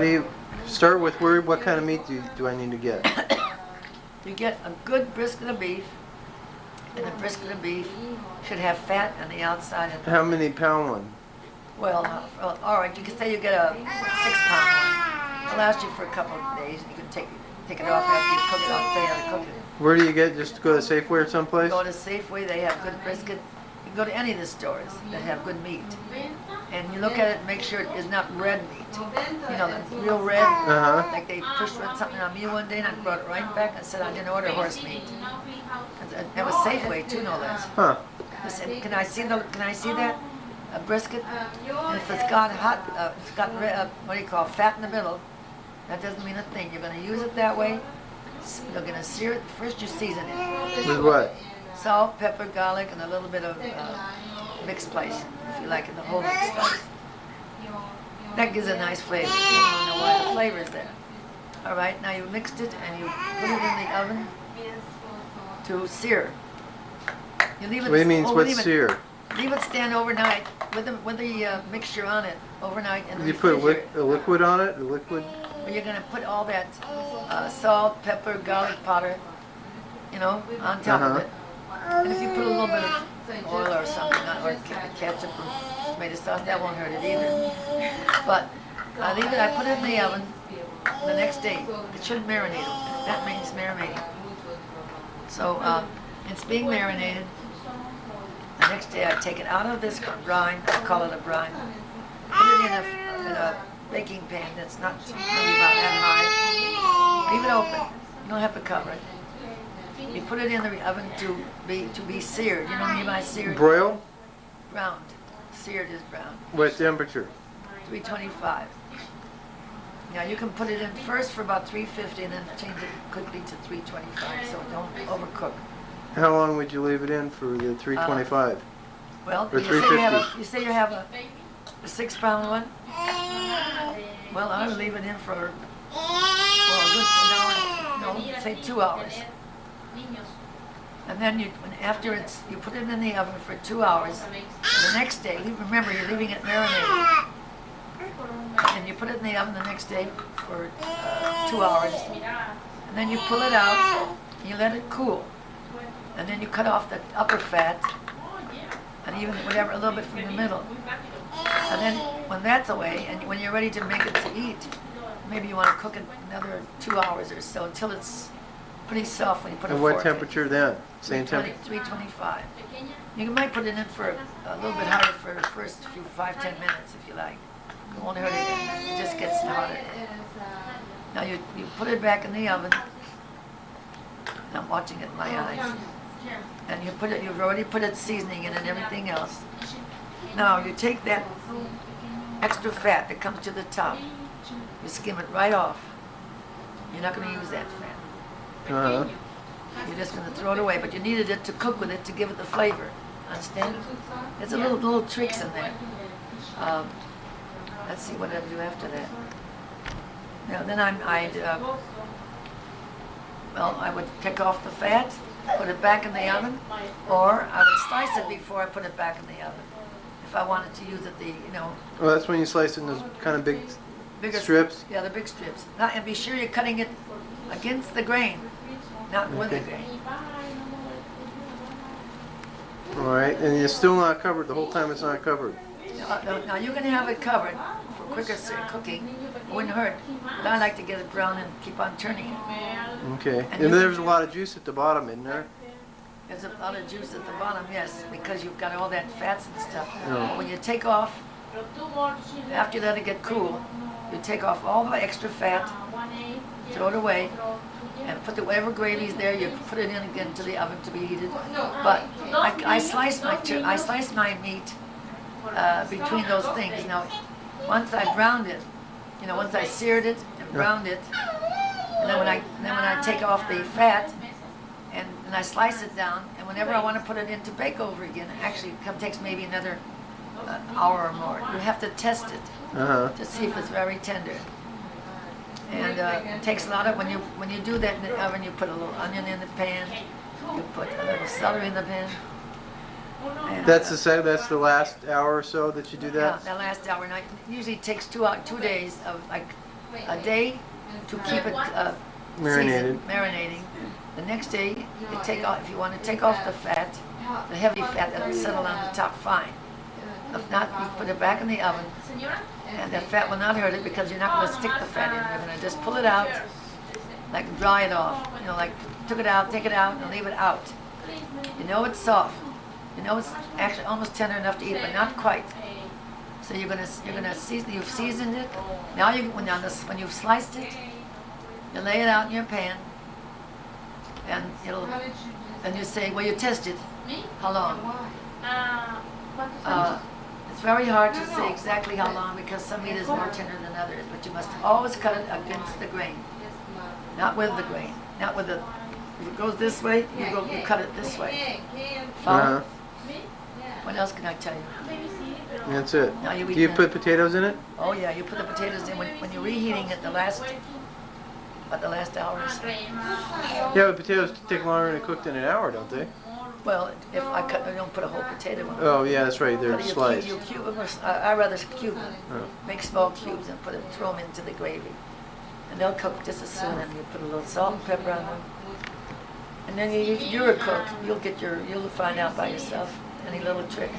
do you start with? What kind of meat do I need to get? You get a good brisket of beef, and the brisket of beef should have fat on the outside. And How many pound one? well, all right, you can say you get a 6-pound one. It'll last you for a couple of days, and you can take it off after you cook it. I'll tell you how to cook it. Where do you get? Just go to Safeway or someplace? Go to Safeway, they have good brisket. You can go to any of the stores that have good meat. And you look at it and make sure it is not red meat. You know, the real red. Uh-huh. Like they pushed something on me one day and I brought it right back and said I didn't order horse meat. And that was Safeway too, no less. Huh. I said, can I see that? A brisket? And if it's got it's got what do you call fat in the middle, that doesn't mean a thing. You're going to use it that way. You're going to sear it. First you season it. With what? Salt, pepper, garlic, and a little bit of mixed spice, if you like it, the whole mixed spice. That gives a nice flavor. You don't know why the flavor is there. All right, now you mixed it and you put it in the oven to sear. You leave it. What do you mean? What's sear? Leave it stand overnight with the mixture on it overnight in the You put refrigerator. a liquid on it? A liquid? Well, you're going to put all that salt, pepper, garlic powder, you know, on top of it. And if you put a little bit of oil or something, or ketchup or tomato sauce, that won't hurt it either. But I leave it, I put it in the oven the next day. It shouldn't marinate. That means marinating. So it's being marinated. The next day I take it out of this brine, I call it a brine. Put it in a baking pan that's not maybe about that high. Leave it open. You don't have to cover it. You put it in the oven to be seared. You know what I mean by seared? Broil? Browned. Seared is brown. What temperature? 325. Now you can put it in first for about 350 and then change it quickly to 325 so it don't overcook. How long would you leave it in for the 325? Well, or 350? you say you have a 6-pound one? Well, I would leave it in for a good hour, say 2 hours. And then after you put it in the oven for 2 hours. The next day, remember you're leaving it marinated. And you put it in the oven the next day for 2 hours. And then you pull it out and you let it cool. And then you cut off the upper fat and even whatever, a little bit from the middle. And then when that's away and when you're ready to make it to eat, maybe you want to cook it another 2 hours or so until it's pretty soft when you put a And fork what temperature then? Same temperature? 325. You might put it in for a little bit hotter for the first 5-10 minutes if you like. It won't hurt it. It just gets hotter. Now you put it back in the oven. I'm watching it in my eyes. And you've already put its seasoning in and everything else. Now you take that extra fat that comes to the top. You skim it right off. You're not going to use that fat. Uh-huh. You're just going to throw it away, but you needed it to cook with it to give it the flavor. Understand? There's a little tricks in there. Let's see what I do after that. Now then I would take off the fat, put it back in the oven, or I would slice it before I put it back in the oven. If I wanted to use it, Well, that's when you slice it in those kind of bigger strips? Yeah, the big strips. Now, and be sure you're cutting it against the grain, not with the grain. All right, and it's still not covered the whole time. It's not covered. Now you can have it covered for quicker cooking. It wouldn't hurt. But I like to get it brown and keep on turning it. Okay. And there's a lot of juice at the bottom, isn't there? There's a lot of juice at the bottom, yes, because you've got all that fats and stuff. Yeah. But when you take off, after you let it get cool, you take off all the extra fat, throw it away, and put whatever gravy's there. You put it in again to the oven to be heated. But I slice my meat between those things. Now, once I browned it, once I seared it and browned it, and then when I take off the fat and I slice it down, and whenever I want to put it in to bake over again, actually it takes maybe another hour or more. You have to test it to see if it's very tender. And it takes a lot of, when you do that in the oven, you put a little onion in the pan, you put a little celery in the pan. And, that's the last hour or so that you do that? Yeah, the last hour. And it usually takes 2 days of like a day to keep it Marinated. marinating. The next day, you take off, if you want to take off the fat, the heavy fat that'll settle on the top fine. If not, you put it back in the oven, and that fat will not hurt it because you're not going to stick the fat in. You're going to just pull it out, like dry it off. You know, like took it out, take it out, and leave it out. You know it's soft. You know it's actually almost tender enough to eat, but not quite. So you're gonna season. You've seasoned it. Now when you've sliced it, you lay it out in your pan, and and you say, well, you test it. How long? It's very hard to say exactly how long because some meat is more tender than others, but you must always cut it against the grain, not with the grain, not with the. If it goes this way, you cut it this way. Follow? What else can I tell you? That's it. Now Do you put potatoes in it? Oh yeah, you put the potatoes in when you're reheating it the last hour or so. Yeah, but potatoes take longer to cook than an hour, don't they? Well, if I don't put a whole potato in. Oh yeah, that's right. They're But sliced. You cube them, I rather cube them. Oh. Make small cubes and throw them into the gravy, and they'll cook just as soon. And you put a little salt and pepper on them, and then you're a cook. You'll find out by yourself any little trick.